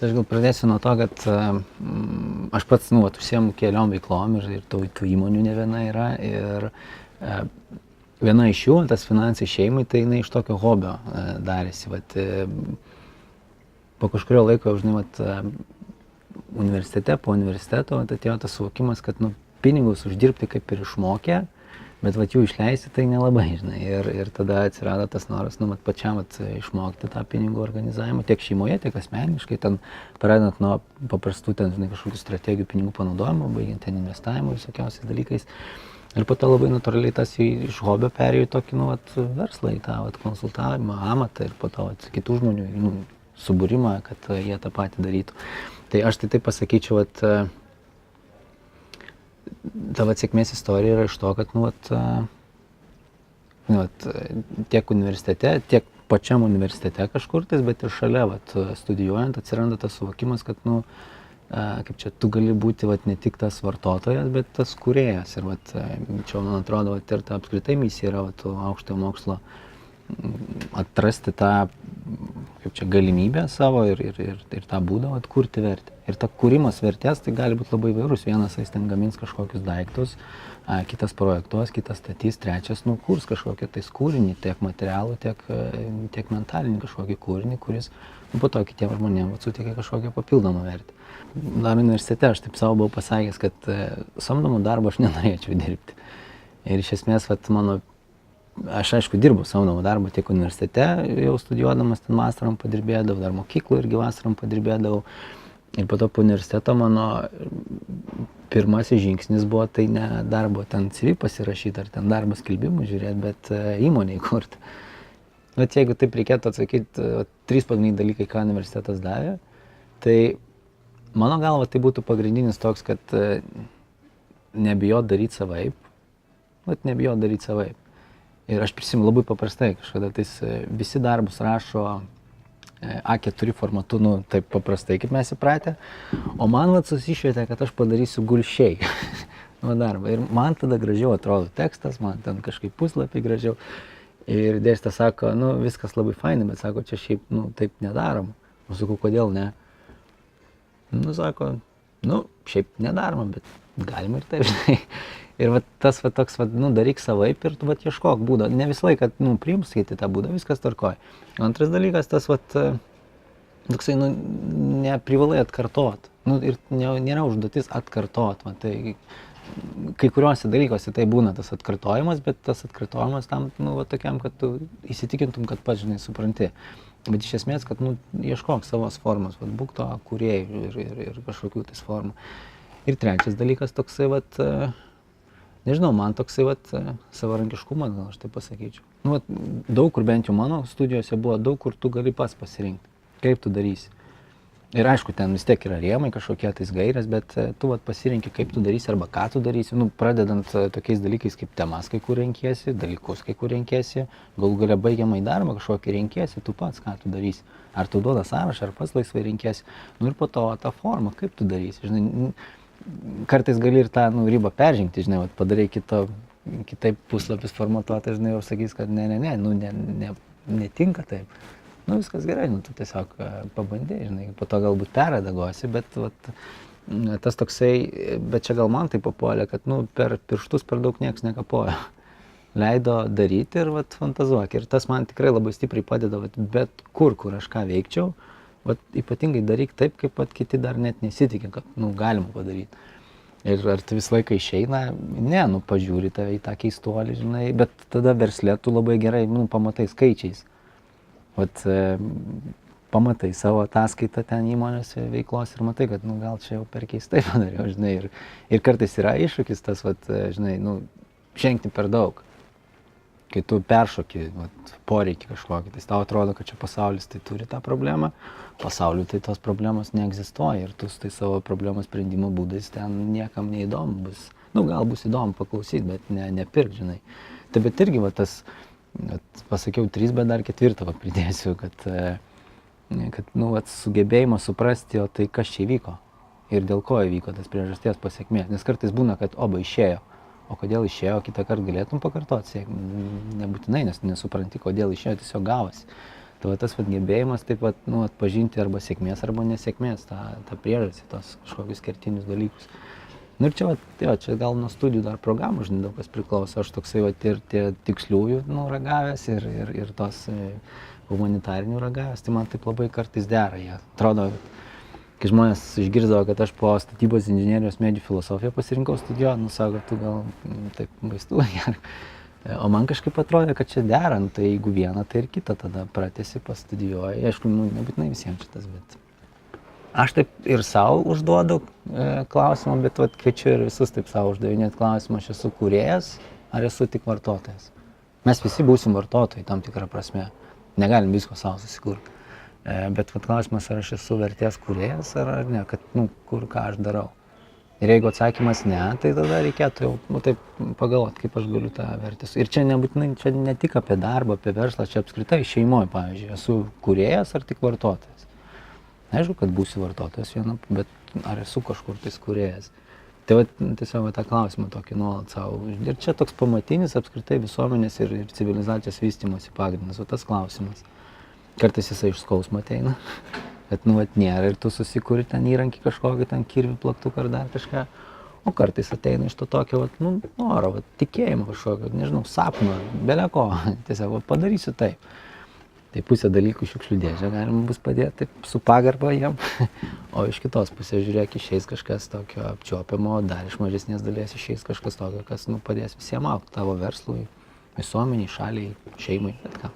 Tai aš gal pradėsiu nuo to, kad aš pats, užsiemu keliom veiklom ir tų įmonių ne viena yra. Ir viena iš jų, tas finansai šeimai, tai jinai iš tokio hobio darėsi. Po kažkurio laiko, žinai, universitete, po universiteto atėjo tas suvokimas, kad pinigus uždirbti kaip ir išmokė, bet jų išleisti tai nelabai, žinai. Ir tada atsirado tas noras, pačiam išmokti tą pinigų organizavimą, tiek šeimoje, tiek asmeniškai, ten pradedant nuo paprastų kažkokių strategijų pinigų panaudojimo, baigiant ten investavimo visokiausiais dalykais. Ir po to labai natūraliai tas iš hobio perėjo į tokį, verslą, į tą konsultavimą, amatą ir po to kitų žmonių subūrimą, kad jie tą patį darytų. Tai aš taip pasakyčiau, tavo sėkmės istorija yra iš to, kad tiek universitete, tiek pačiam universitete kažkur tais, bet ir šalia studijuojant atsiranda tas suvokimas, kad kaip čia tu gali būti ne tik tas vartotojas, bet tas kūrėjas. Ir čia, man atrodo, ir ta apskritai misija yra aukštojo mokslo atrasti tą galimybę savo ir tą būdą kurti vertę. Ir ta kūrimas vertės tai gali būti labai įvairus. Vienas ten gamins kažkokius daiktus, kitas projektuos, kitas statys, trečias kurs kažkokį tais kūrinį, tiek materialų, tiek mentalinį kažkokį kūrinį, kuris po to kitiems žmonėms suteikia kažkokią papildomą vertę. Dar universitete aš taip savo buvau pasakęs, kad samdomų darbų aš nenorėčiau dirbti. Ir iš esmės, aš aišku dirbu samdomų darbų tiek universitete, jau studijuodamas ten vasarom padirbėdavau, dar mokyklų irgi vasarom padirbėdavau. Ir po to po universiteto mano pirmasis žingsnis buvo tai ne darbo ten CV pasirašyti ar ten darbo skelbimų žiūrėti, bet įmonę įkurti. Bet jeigu taip reikėtų atsakyti, 3 pagrindiniai dalykai, ką universitetas davė, tai mano galva tai būtų pagrindinis toks, kad nebijot daryti savaip. Nebijot daryti savaip. Ir aš prisimenu labai paprastai, kažkada visi darbus rašo A4 formatu, taip paprastai, kaip mes įpratę, o man susišvietė, kad aš padarysiu gulšiai darbą. Ir man tada gražiau atrodo tekstas, man ten kažkaip puslapiai gražiau. Ir dėstytojas sako, viskas labai fainai, bet sako, čia šiaip, taip nedarom. O sakau, kodėl ne? Sako, šiaip nedaroma, bet galima ir taip, žinai. Ir tas toks, daryk savaip ir tu ieškok būdo. Ne visą laiką, priims skaityti tą būdą, viskas tvarkoj. Antras dalykas, tas, toksai, neprivalai atkartot. Ir nėra užduotis atkartot. Tai kai kuriuose dalykuose tai būna tas atkartojimas, bet tas atkartojimas tam, tokiam, kad tu įsitikintum, kad pats, žinai, supranti. Bet iš esmės, kad, ieškok savos formos, būk to kūrėjų ir kažkokių tais formų. Ir trečias dalykas toksai, nežinau, man toksai, savarankiškumas, gal aš taip pasakyčiau. Daug kur, bent jau mano studijose buvo, daug kur tu gali pats pasirinkti, kaip tu darysi. Ir aišku, ten vis tiek yra rėmai, kažkokie tais gairės, bet tu pasirinki, kaip tu darysi arba ką tu darysi, pradedant tokiais dalykais kaip temas, kai kur renkiesi, dalykus, kai kur renkiesi, galų gale baigiamą į darbą kažkokį renkiesi, tu pats ką tu darysi. Ar tu duoda sąrašą, ar pats laisvai renkiesi. Ir po to tą formą, kaip tu darysi. Žinai, kartais gali ir tą ribą peržengti, žinai, padarai kitaip puslapis formatuotas, žinai, ir sakys, kad netinka taip. Viskas gerai, tu tiesiog pabandai, žinai, po to galbūt perredaguosi, bet tas toksai, bet čia gal man tai papuolė, kad per pirštus per daug nieks nekapojo. Leido daryti ir fantazuok. Ir tas man tikrai labai stipriai padeda, bet kur aš ką veikčiau, ypatingai daryk taip, kaip kiti dar net nesitikė, kad galima padaryti. Ir ar tu visą laiką išeina, ne, pažiūri tave į tą keistuolį, žinai, bet tada versle tu labai gerai, pamatai skaičiais. Pamatai savo ataskaitą ten įmonėse veiklos ir matai, kad gal čia jau per keistai padariau, žinai, ir kartais yra iššūkis tas, žinai, žengti per daug. Kai tu peršoki poreikį kažkokį, tai tau atrodo, kad čia pasaulis tai turi tą problemą, pasauliu tai tos problemos neegzistuoja ir tu su tai savo problemos sprendimo būdais ten niekam neįdomu bus. Gal bus įdomu paklausyti, bet nepirk, žinai. Tai bet irgi tas, pasakiau 3, bet dar 4 pridėsiu, kad sugebėjimo suprasti, o tai kas čia įvyko ir dėl ko įvyko tas priežasties pasekmė. Nes kartais būna, kad išėjo. O kodėl išėjo, kitą kartą galėtum pakartoti, nebūtinai, nes nesupranti, kodėl išėjo, tiesiog gavosi. Tai va tas gebėjimas taip pat atpažinti arba sėkmės, arba nesėkmės, tą priežastį, tos kažkokius kertinius dalykus. Nu ir čia, čia gal nuo studijų dar programų, žinai, daug kas priklauso. Aš toksai ir tie tiksliųjų ragavęs ir tos humanitarinių ragavęs, tai man taip labai kartais dera. Jie atrodo, kai žmonės išgirdavo, kad aš po statybos inžinierijos medijų filosofiją pasirinkau studijuoti, sako, tu gal taip vaistų gerai. O man kažkaip atrodė, kad čia dera, tai jeigu vieną, tai ir kitą tada pratęsi, pastudijuoji. Aišku, nebūtinai visiems šitas, bet aš taip ir savo užduodu klausimą, bet kviečiu ir visus taip savo uždavinėti klausimą, aš esu kūrėjas ar esu tik vartotojas. Mes visi būsim vartotojai tam tikrą prasme, negalim visko savo susikurti. Bet klausimas, ar aš esu vertės kūrėjas ar ne, kad kur ką aš darau. Ir jeigu atsakymas ne, tai tada reikėtų jau taip pagalvoti, kaip aš galiu tą vertės. Ir čia nebūtinai, čia ne tik apie darbą, apie verslą, čia apskritai šeimoje, pavyzdžiui, esu kūrėjas ar tik vartotojas. Aišku, kad būsiu vartotojas vieną, bet ar esu kažkur tais kūrėjas. Tai tiesiog tą klausimą tokį nuolat savo. Ir čia toks pamatinis apskritai visuomenės ir civilizacijos vystymosi pagrindas, o tas klausimas. Kartais jisai iš skausmo ateina, kad nėra ir tu susikuri ten įrankį kažkokį, ten kirvį, plaktuką ar dar kažką. O kartais ateina iš to tokio noro, tikėjimo kažkokio, nežinau, sapno, beleko, tiesiog padarysiu taip. Tai pusė dalykų šiukšlių dėžę galima bus padėti taip, su pagarba jiem, o iš kitos pusės žiūrėk, išeis kažkas tokio apčiuopiamo, dar iš mažesnės dalies išeis kažkas tokio, kas padės visiems augti, tavo verslui, visuomeniai, šaliai, šeimai, bet ką.